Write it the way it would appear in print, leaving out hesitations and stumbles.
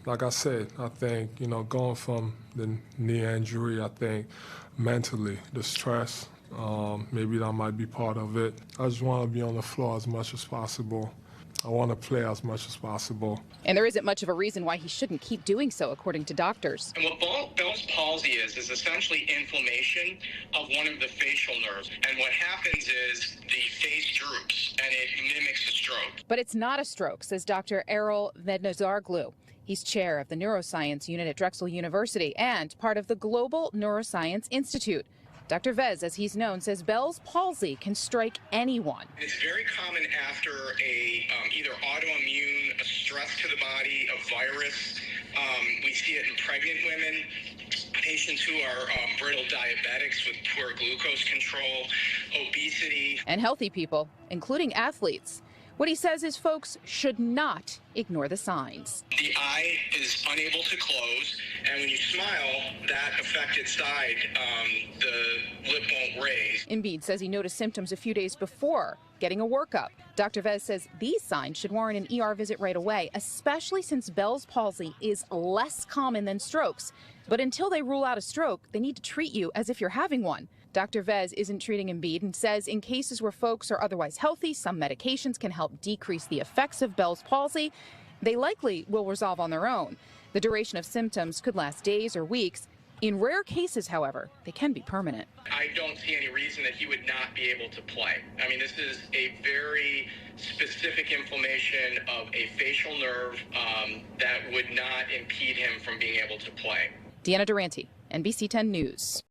Like I said, I think, going from the knee injury, I think mentally, the stress, maybe that might be part of it. I just want to be on the floor as much as possible. I want to play as much as possible. And there isn't much of a reason why he shouldn't keep doing so, according to doctors. And what Bell's palsy is essentially inflammation of one of the facial nerves. And what happens is the face droops, and it mimics a stroke. But it's not a stroke, says Dr. Erol Veznedaroglu. He's chair of the Neuroscience Unit at Drexel University and part of the Global Neurosciences Institute. Dr. Vez, as he's known, says Bell's palsy can strike anyone. It's very common after either autoimmune, a stress to the body, a virus. We see it in pregnant women, patients who are brittle diabetics with poor glucose control, obesity. And healthy people, including athletes. What he says is folks should not ignore the signs. The eye is unable to close, and when you smile, that affected side, the lip won't raise. Embiid says he noticed symptoms a few days before getting a workup. Dr. Vez says these signs should warrant an ER visit right away, especially since Bell's palsy is less common than strokes. But until they rule out a stroke, they need to treat you as if you're having one. Dr. Vez isn't treating Embiid and says in cases where folks are otherwise healthy, some medications can help decrease the effects of Bell's palsy. They likely will resolve on their own. The duration of symptoms could last days or weeks. In rare cases, however, they can be permanent. I don't see any reason that he would not be able to play. I mean, this is a very specific inflammation of a facial nerve that would not impede him from being able to play. Deanna Durante, NBC 10 News.